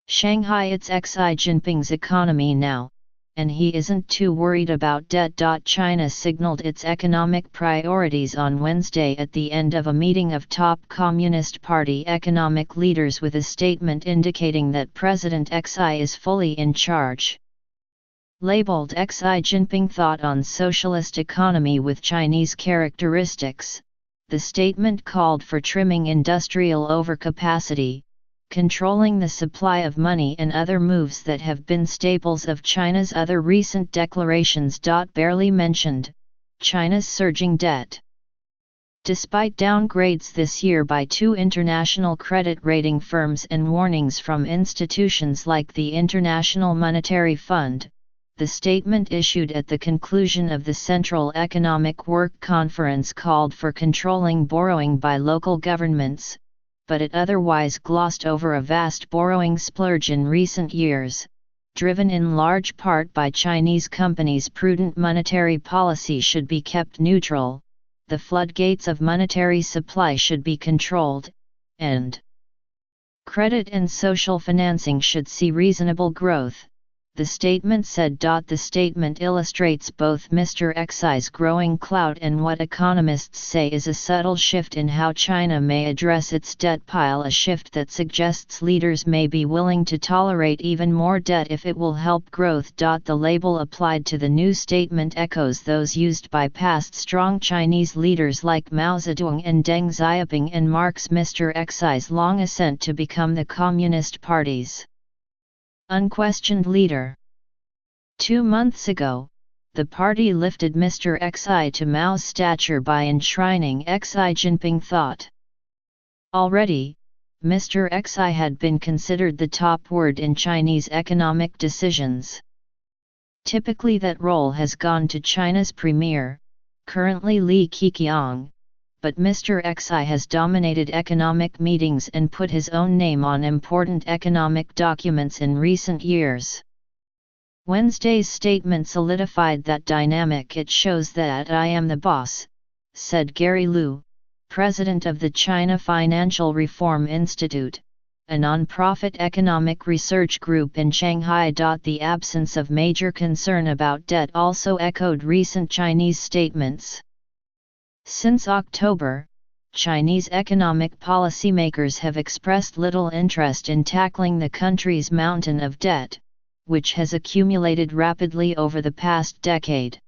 Shanghai it's Xi Jinping's economy now, and he isn't too worried about debt. China signaled its economic priorities on Wednesday at the end of a meeting of top Communist Party economic leaders with a statement indicating that President Xi is fully in charge. Labeled Xi Jinping Thought on Socialist Economy with Chinese Characteristics, the statement called for trimming industrial overcapacity, controlling the supply of money and other moves that have been staples of China's other recent declarations. Barely mentioned China's surging debt. Despite downgrades this year by two international credit rating firms and warnings from institutions like the International Monetary Fund, the statement issued at the conclusion of the Central Economic Work Conference called for controlling borrowing by local governments, but it otherwise glossed over a vast borrowing splurge in recent years, driven in large part by Chinese companies. Prudent monetary policy should be kept neutral, the floodgates of monetary supply should be controlled, and credit and social financing should see reasonable growth, the statement said. The statement illustrates both Mr. Xi's growing clout and what economists say is a subtle shift in how China may address its debt pile, a shift that suggests leaders may be willing to tolerate even more debt if it will help growth. The label applied to the new statement echoes those used by past strong Chinese leaders like Mao Zedong and Deng Xiaoping and marks Mr. Xi's long ascent to become the Communist Party's unquestioned leader. 2 months ago, the party lifted Mr. Xi to Mao's stature by enshrining Xi Jinping thought. Already, Mr. Xi had been considered the top word in Chinese economic decisions. Typically that role has gone to China's premier, currently Li Keqiang, but Mr. Xi has dominated economic meetings and put his own name on important economic documents in recent years. Wednesday's statement solidified that dynamic. It shows that I am the boss, said Gary Liu, president of the China Financial Reform Institute, a non-profit economic research group in Shanghai. The absence of major concern about debt also echoed recent Chinese statements. Since October, Chinese economic policymakers have expressed little interest in tackling the country's mountain of debt, which has accumulated rapidly over the past decade.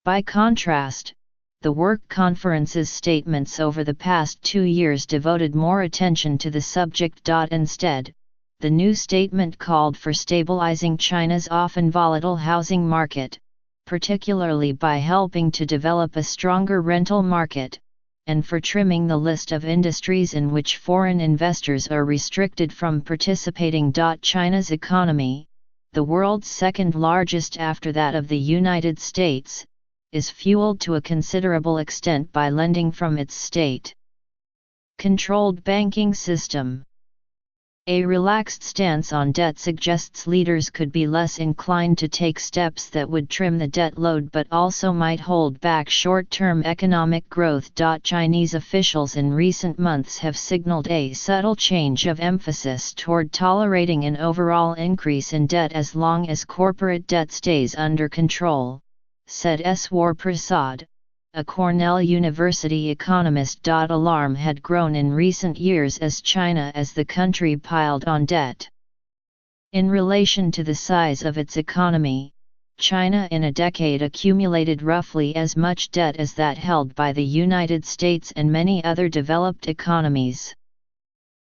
By contrast, the work conference's statements over the past 2 years devoted more attention to the subject. Instead, the new statement called for stabilizing China's often volatile housing market, particularly by helping to develop a stronger rental market, and for trimming the list of industries in which foreign investors are restricted from participating. China's economy, the world's second largest after that of the United States, is fueled to a considerable extent by lending from its state-controlled banking system. A relaxed stance on debt suggests leaders could be less inclined to take steps that would trim the debt load but also might hold back short-term economic growth. Chinese officials in recent months have signaled a subtle change of emphasis toward tolerating an overall increase in debt as long as corporate debt stays under control, said Swar Prasad, a Cornell University economist. Alarm had grown in recent years as the country piled on debt. In relation to the size of its economy, China in a decade accumulated roughly as much debt as that held by the United States and many other developed economies.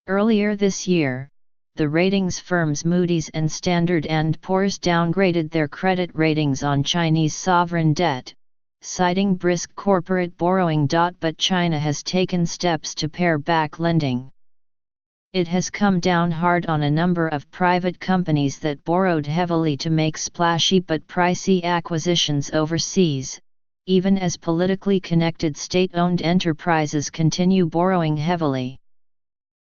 Earlier this year, the ratings firms Moody's and Standard & Poor's downgraded their credit ratings on Chinese sovereign debt, citing brisk corporate borrowing. But China has taken steps to pare back lending. It has come down hard on a number of private companies that borrowed heavily to make splashy but pricey acquisitions overseas, even as politically connected state-owned enterprises continue borrowing heavily.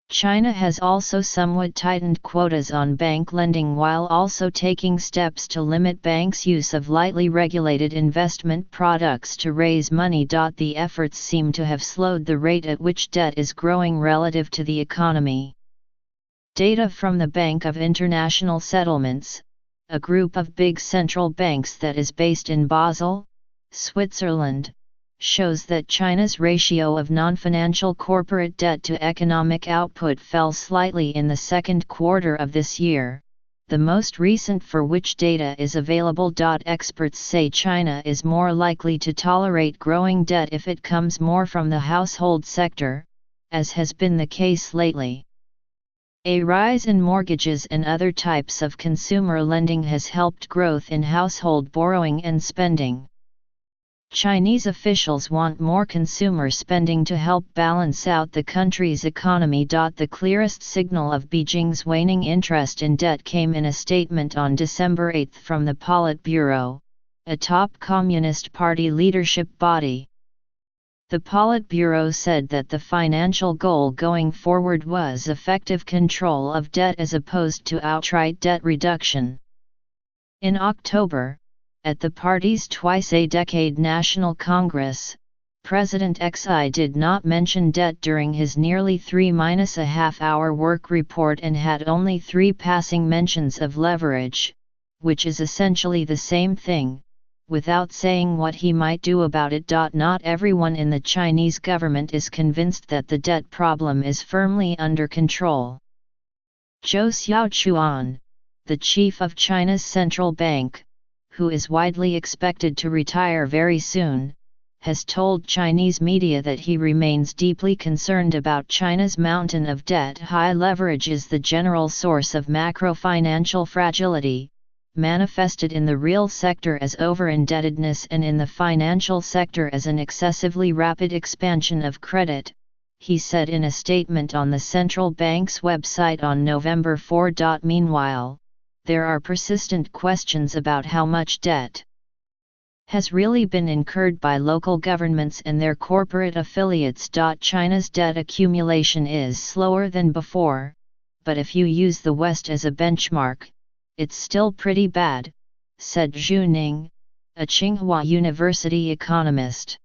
China has also somewhat tightened quotas on bank lending while also taking steps to limit banks' use of lightly regulated investment products to raise money. The efforts seem to have slowed the rate at which debt is growing relative to the economy. Data from the Bank of International Settlements, a group of big central banks that is based in Basel, Switzerland, shows that China's ratio of non-financial corporate debt to economic output fell slightly in the second quarter of this year, the most recent for which data is available. Experts say China is more likely to tolerate growing debt if it comes more from the household sector, as has been the case lately. A rise in mortgages and other types of consumer lending has helped growth in household borrowing and spending. Chinese officials want more consumer spending to help balance out the country's economy. The clearest signal of Beijing's waning interest in debt came in a statement on December 8 from the Politburo, a top Communist Party leadership body. The Politburo said that the financial goal going forward was effective control of debt as opposed to outright debt reduction. In October, at the party's twice-a-decade National Congress, President Xi did not mention debt during his nearly 3-1/2-hour work report and had only 3 passing mentions of leverage, which is essentially the same thing, without saying what he might do about it. Not everyone in the Chinese government is convinced that the debt problem is firmly under control. Zhou Xiaochuan, the chief of China's central bank, who is widely expected to retire very soon, has told Chinese media that he remains deeply concerned about China's mountain of debt. High leverage is the general source of macro-financial fragility, manifested in the real sector as over-indebtedness and in the financial sector as an excessively rapid expansion of credit, he said in a statement on the central bank's website on November 4. Meanwhile, there are persistent questions about how much debt has really been incurred by local governments and their corporate affiliates. China's debt accumulation is slower than before, but if you use the West as a benchmark, it's still pretty bad, said Zhu Ning, a Tsinghua University economist.